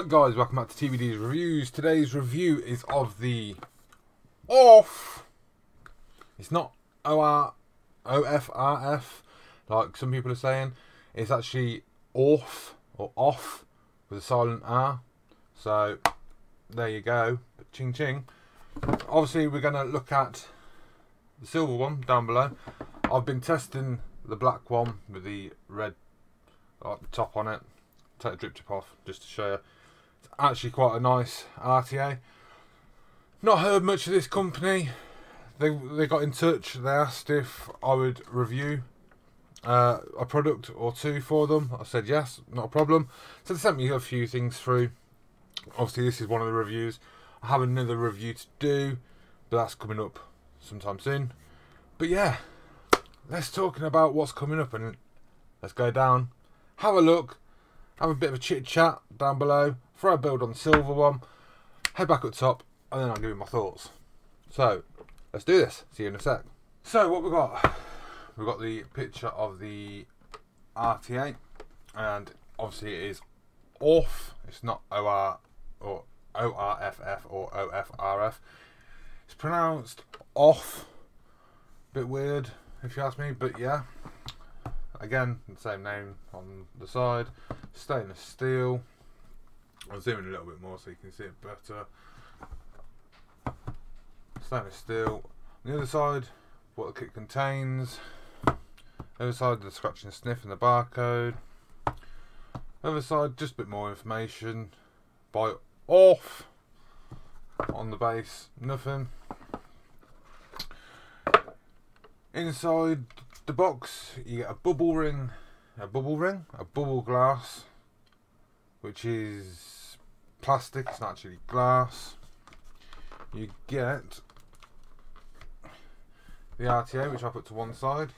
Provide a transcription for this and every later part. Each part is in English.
Guys, welcome back to TVD's Reviews. Today's review is of the it's not OFRF like some people are saying. It's actually off or off with a silent R. So there you go. But ching ching. Obviously we're going to look at the silver one down below. I've been testing the black one with the red top on it. Take the drip tip off just to show you. It's actually quite a nice RTA. Not heard much of this company. They got in touch. They asked if I would review a product or two for them. I said yes, not a problem. So they sent me a few things through. Obviously this is one of the reviews. I have another review to do, but that's coming up sometime soon. But yeah, let's talking about what's coming up and let's go down, have a look, have a bit of a chit chat down below, throw a build on the silver one, head back up top, and then I'll give you my thoughts. So let's do this. See you in a sec. So what we got? We've got the picture of the RTA, and obviously it is off. It's not ORFF or OFRF. It's pronounced off. Bit weird if you ask me, but yeah. Again, the same name on the side. Stainless steel. I'll zoom in a little bit more so you can see it better. Stainless steel. On the other side, what the kit contains. Other side, the scratch and sniff and the barcode. Other side, just a bit more information. Buy off. On the base, nothing. Inside the box, you get a bubble glass, which is plastic, it's not actually glass. You get the RTA, which I put to one side.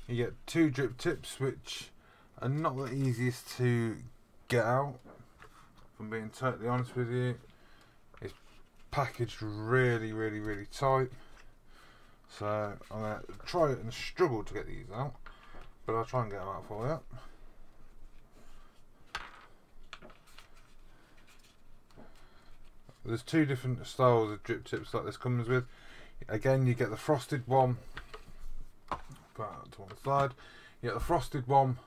You get two drip tips, which are not the easiest to get out, if I'm being totally honest with you. It's packaged really tight. So I'm going to try it and struggle to get these out, but I'll try and get them out for you. There's two different styles of drip tips that this comes with. Again, you get the frosted one, put that to one side. You get the frosted one,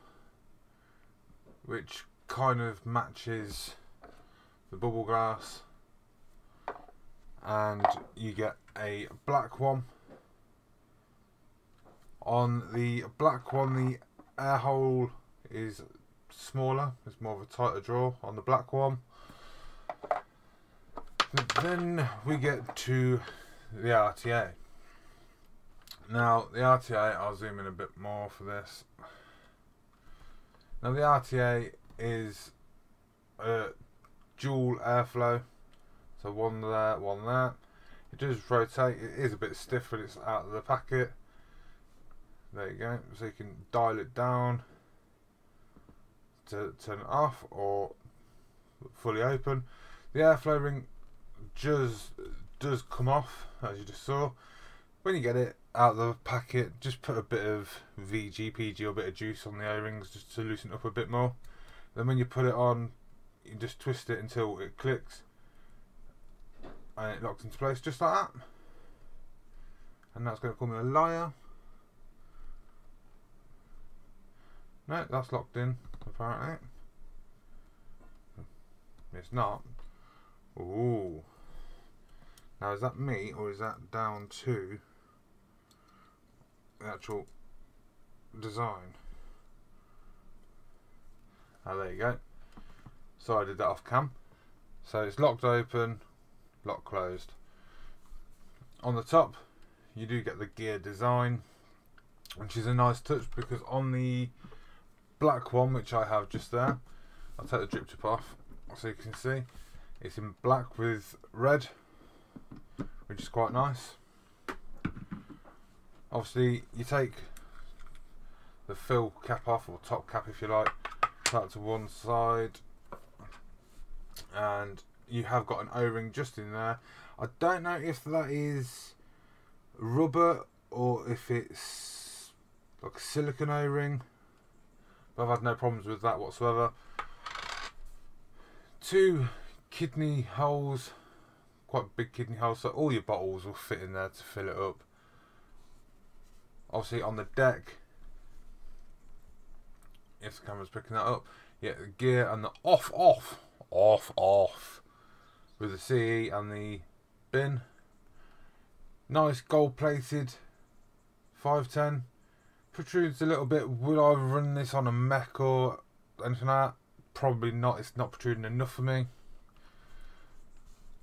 which kind of matches the bubble glass, and you get a black one. On the black one, the air hole is smaller, it's more of a tighter draw on the black one. But then we get to the RTA. Now the RTA, I'll zoom in a bit more for this. Now the RTA is a dual airflow, so one there, one there. It does rotate, it is a bit stiff when it's out of the packet. There you go, so you can dial it down to turn it off or fully open. The airflow ring does come off, as you just saw. When you get it out of the packet, just put a bit of PG or a bit of juice on the O-rings just to loosen it up a bit more. Then when you put it on, you just twist it until it clicks and it locks into place just like that. And that's going to call me a liar. No, that's locked in, apparently. It's not. Ooh. Now, is that me, or is that down to the actual design? Oh, there you go. So I did that off cam. So it's locked open, locked closed. On the top, you do get the gear design, which is a nice touch, because on the black one, which I have just there, I'll take the drip tip off so you can see it's in black with red, which is quite nice. Obviously you take the fill cap off, or top cap if you like, put that to one side, and you have got an O-ring just in there. I don't know if that is rubber or if it's like a silicone O-ring, but I've had no problems with that whatsoever. 2 kidney holes, quite big kidney holes, so all your bottles will fit in there to fill it up. Obviously on the deck, if the camera's picking that up, you get the gear and the off with the CE and the bin. Nice gold plated 510. Protrudes a little bit. Will I run this on a mech or anything like that? Probably not. It's not protruding enough for me.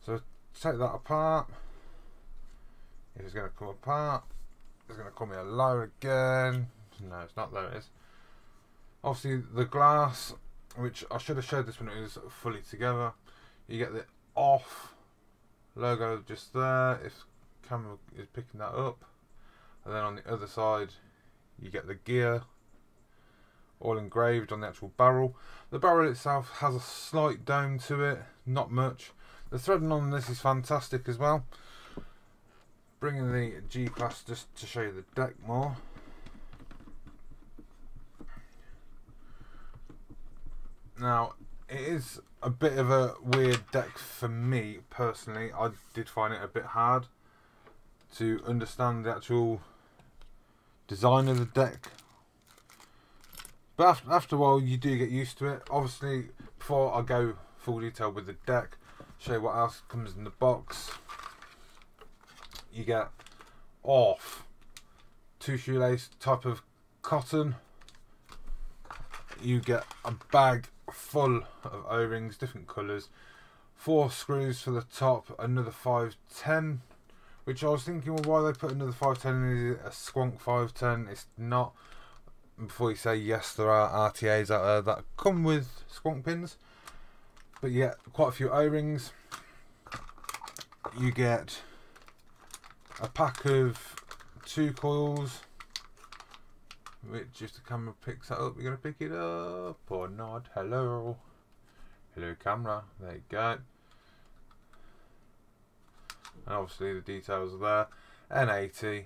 So take that apart. If it's going to come apart, it's going to come here low again. No, it's not. There it is. Obviously the glass, which I should have showed this when it was fully together. You get the off logo just there, if the camera is picking that up. And then on the other side you get the gear all engraved on the actual barrel. The barrel itself has a slight dome to it, not much. The threading on this is fantastic as well. Bringing the G-Class just to show you the deck more. Now, it is a bit of a weird deck for me personally. I did find it a bit hard to understand the actual design of the deck. But after a while you do get used to it. Obviously, before I go full detail with the deck, show you what else comes in the box. You get off 2 shoelace type of cotton. You get a bag full of O-rings, different colours, 4 screws for the top, another 510, which I was thinking, well, why they put another 510 in? Is it a squonk 510? It's not. Before you say yes, there are RTAs out there that come with squonk pins, but you get quite a few O-rings. You get a pack of 2 coils, which if the camera picks that up, you're going to pick it up or not. Hello camera, there you go. And obviously the details are there. N80,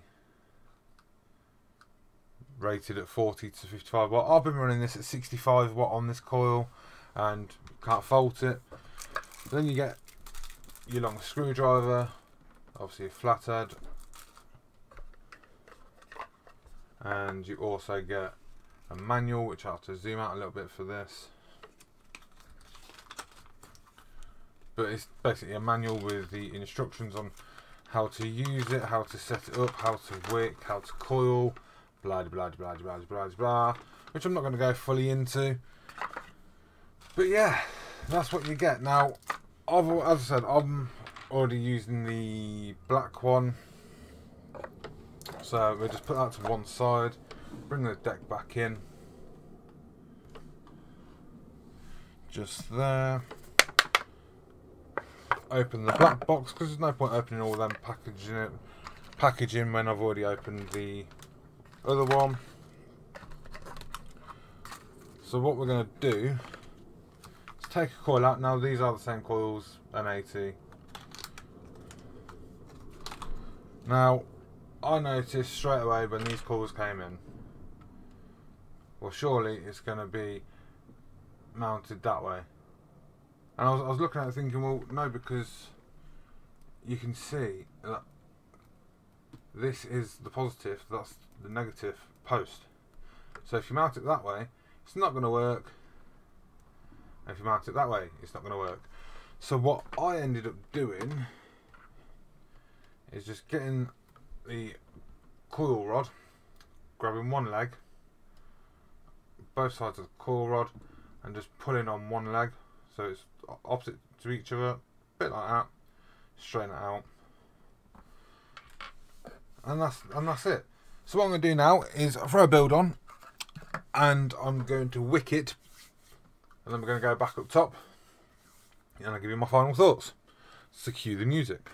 rated at 40 to 55 watt. I've been running this at 65 watt on this coil and can't fault it. Then you get your long screwdriver, obviously a flathead, and you also get a manual, which I have to zoom out a little bit for this, but it's basically a manual with the instructions on how to use it, how to set it up, how to wick, how to coil, blah blah blah blah blah blah, which I'm not going to go fully into. But yeah, that's what you get. Now, as I said, I'm already using the black one, so we'll just put that to one side, bring the deck back in, just there. Open the black box, because there's no point opening all them packaging when I've already opened the other one. So what we're going to do is take a coil out. Now these are the same coils, N80. Now I noticed straight away when these coils came in, well, surely it's going to be mounted that way. And I was looking at it thinking, well, no, because you can see that this is the positive, that's the negative post. So if you mount it that way, it's not going to work. And if you mount it that way, it's not going to work. So what I ended up doing is just getting the coil rod, grabbing one leg, both sides of the coil rod, and just pulling on one leg. So it's opposite to each other, a bit like that. Straighten it out, and that's it. So what I'm going to do now is throw a build on, and I'm going to wick it, and then we're going to go back up top, and I'll give you my final thoughts. So cue the music.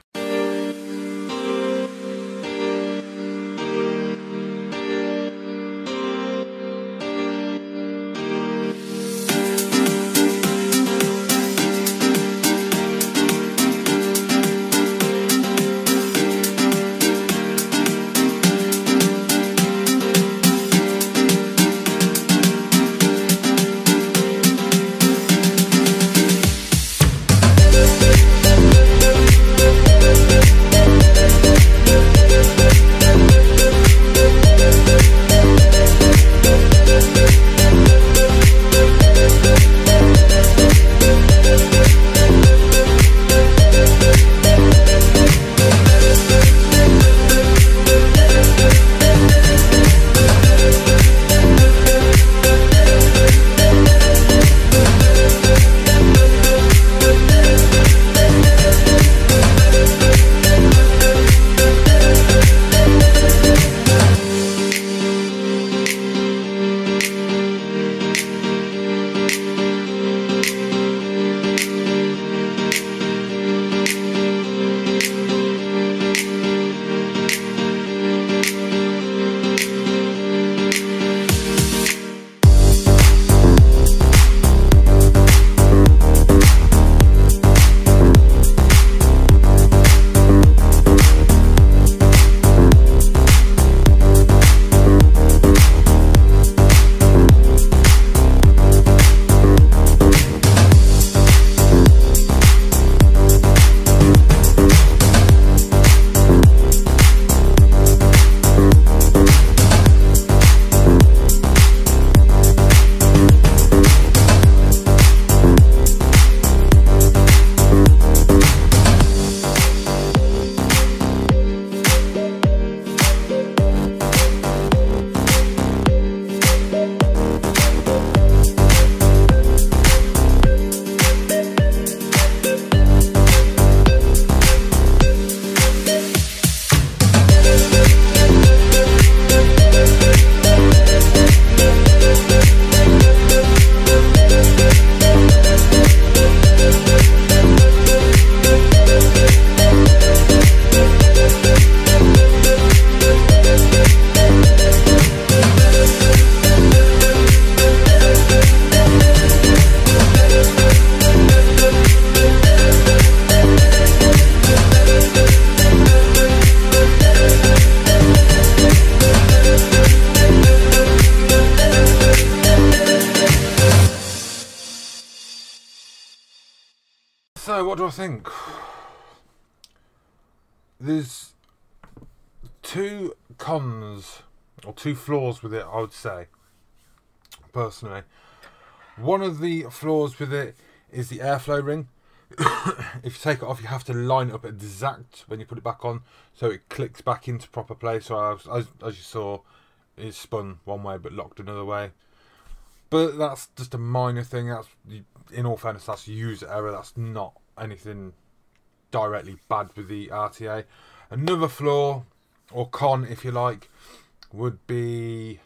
think? There's two cons or two flaws with it, I would say, personally. One of the flaws with it is the airflow ring. If you take it off, you have to line it up exact when you put it back on, so it clicks back into proper place. So as you saw, it spun one way but locked another way. But that's just a minor thing. That's, in all fairness, that's user error. That's not anything directly bad with the RTA. Another flaw, or con if you like, would be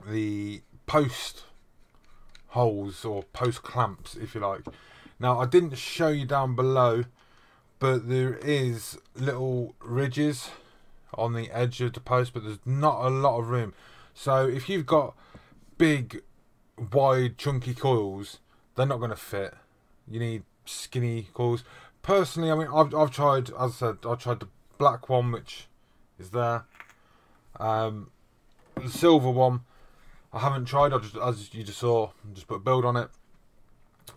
the post holes or post clamps, if you like. Now, I didn't show you down below, but there is little ridges on the edge of the post, but there's not a lot of room. So if you've got big, wide, chunky coils, they're not going to fit. You need skinny coils. Personally, I mean, I've tried, as I said, I tried the black one, which is there. The silver one, I haven't tried. I just, as you just saw, just put a build on it.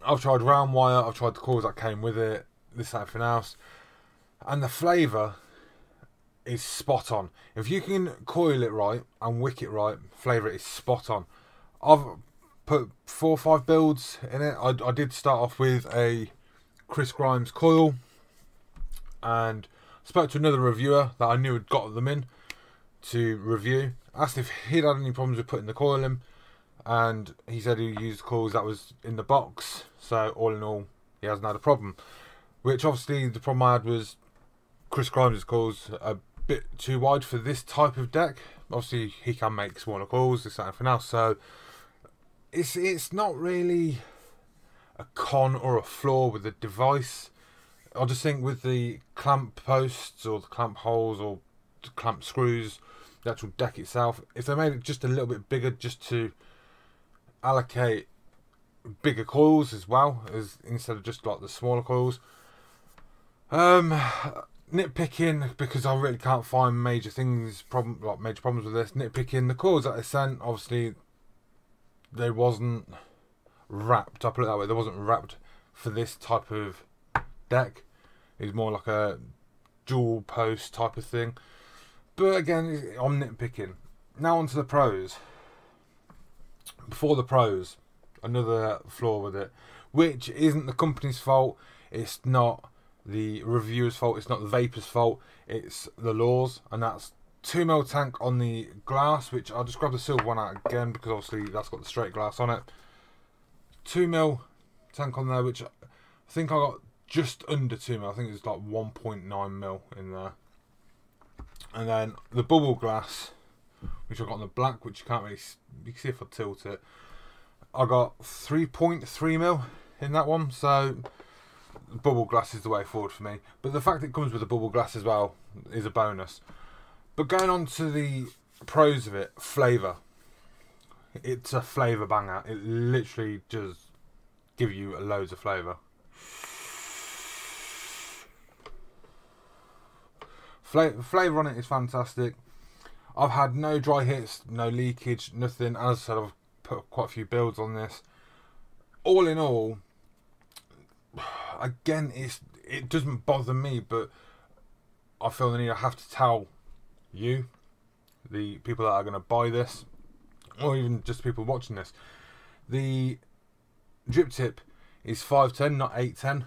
I've tried round wire. I've tried the coils that came with it. This, that, everything else, and the flavour is spot on. If you can coil it right and wick it right, flavour is spot on. I've put 4 or 5 builds in it. I did start off with a Chris Grimes coil, and spoke to another reviewer that I knew had got them in to review. Asked if he'd had any problems with putting the coil in, and he said he used coils that was in the box. So all in all, he hasn't had a problem. Which obviously the problem I had was Chris Grimes' coils a bit too wide for this type of deck. Obviously he can make smaller coils, this and everything else. So it's not really a con or a flaw with the device. I just think with the clamp posts or the clamp holes or the clamp screws, the actual deck itself, if they made it just a little bit bigger, just to allocate bigger coils as well, as instead of just like the smaller coils. Nitpicking, because I really can't find major things, major problems with this. Nitpicking, the coils that I sent, obviously they wasn't wrapped. I put it that way. They wasn't wrapped for this type of deck. It's more like a dual post type of thing. But again, I'm nitpicking. Now onto the pros. Before the pros, another flaw with it, which isn't the company's fault. It's not the reviewer's fault. It's not the Vapor's fault. It's the laws, and that's 2mm tank on the glass, which I'll just grab the silver one out again because obviously that's got the straight glass on it. 2mm tank on there, which I think I got just under 2mm. I think it's like 1.9mm in there. And then the bubble glass, which I got on the black, which you can't really, you can see if I tilt it, I got 3.3mm in that one. So bubble glass is the way forward for me. But the fact it comes with a bubble glass as well is a bonus. But going on to the pros of it, flavour. It's a flavour banger. It literally just gives you loads of flavour. Flavour on it is fantastic. I've had no dry hits, no leakage, nothing. As I said, I've put quite a few builds on this. All in all, again, it doesn't bother me, but I feel the need, I have to tell you, the people that are going to buy this, or even just people watching this, the drip tip is 510, not 810.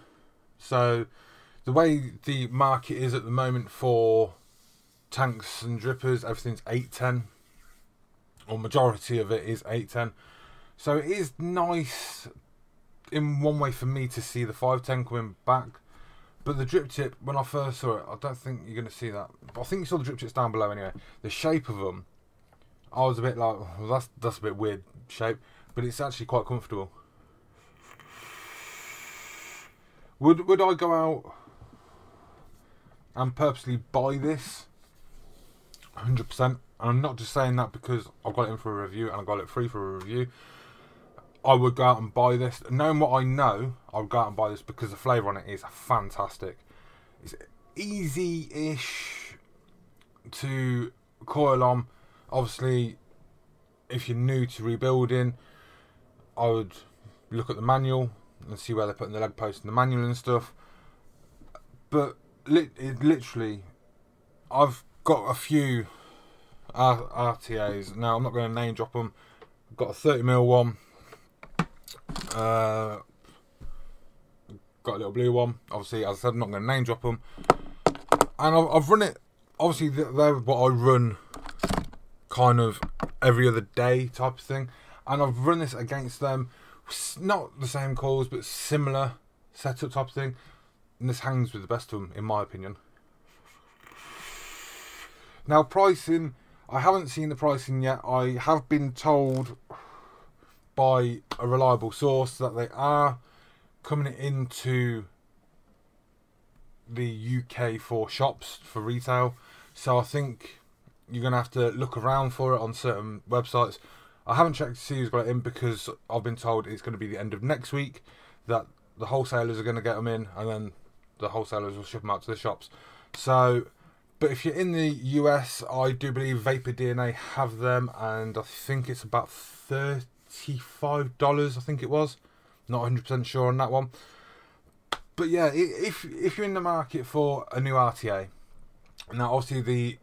So the way the market is at the moment for tanks and drippers, everything's 810, or majority of it is 810. So it is nice in one way for me to see the 510 coming back. But the drip tip, when I first saw it, I don't think you're going to see that. But I think you saw the drip tips down below anyway. The shape of them, I was a bit like, well, that's a bit weird shape, but it's actually quite comfortable. Would I go out and purposely buy this? 100%. And I'm not just saying that because I've got it in for a review and I got it free for a review. I would go out and buy this. Knowing what I know, I would go out and buy this because the flavour on it is fantastic. It's easy-ish to coil on. Obviously, if you're new to rebuilding, I would look at the manual. and see where they're putting the leg post and the manual and stuff. But literally, I've got a few RTAs. Now, I'm not going to name drop them. I've got a 30mm one. Got a little blue one. Obviously, as I said, I'm not going to name drop them. And I've run it. Obviously, they're what I run kind of every other day type of thing. And I've run this against them. Not the same coils, but similar setup type of thing. And this hangs with the best of them, in my opinion. Now, pricing, I haven't seen the pricing yet. I have been told by a reliable source that they are coming into the UK for shops, for retail. So I think you're going to have to look around for it on certain websites. I haven't checked to see who's got it in, because I've been told it's going to be the end of next week that the wholesalers are going to get them in, and then the wholesalers will ship them out to the shops. So, but if you're in the US, I do believe Vapor DNA have them, and I think it's about $35, I think it was. Not 100% sure on that one. But yeah, if you're in the market for a new RTA, now obviously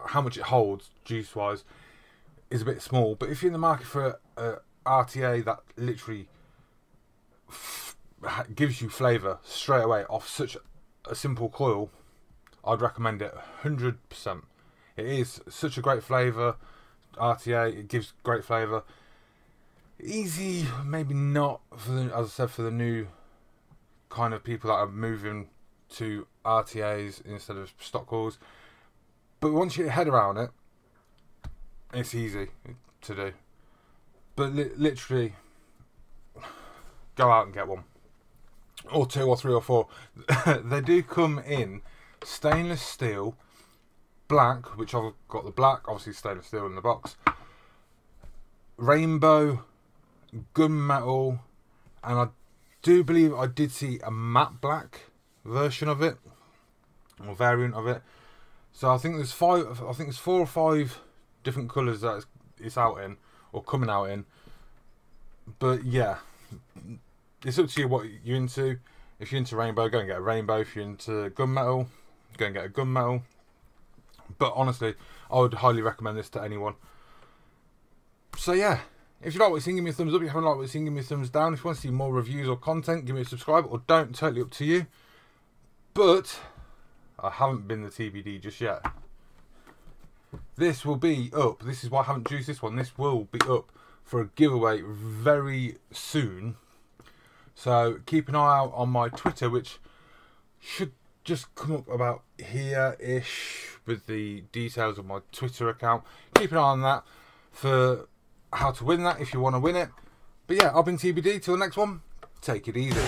how much it holds juice wise is a bit small, but if you're in the market for a RTA that literally gives you flavour straight away off such a simple coil, I'd recommend it 100%. It is such a great flavour RTA. It gives great flavour. Easy, maybe not for the, as I said, for the new kind of people that are moving to RTAs instead of stock coils. But once you get your head around it, it's easy to do. But literally, go out and get one, or two, or three, or four. They do come in stainless steel, black, which I've got the black, obviously stainless steel in the box, rainbow, gunmetal, and I do believe I did see a matte black version of it, or variant of it. So I think there's 4 or 5 different colours that it's out in, or coming out in. But yeah, it's up to you what you're into. If you're into rainbow, go and get a rainbow. If you're into gunmetal, go and get a gunmetal. But honestly, I would highly recommend this to anyone. So yeah, if you like what you're seeing, give me a thumbs up. If you haven't liked what you're seeing, give me a thumbs down. If you want to see more reviews or content, give me a subscribe, or don't. Totally up to you. But I haven't been the TBD just yet. This will be up. This is why I haven't juiced this one. This will be up for a giveaway very soon. So keep an eye out on my Twitter, which should just come up about here-ish with the details of my Twitter account. Keep an eye on that for how to win that if you want to win it. But yeah, I've been TBD. Till the next one, take it easy.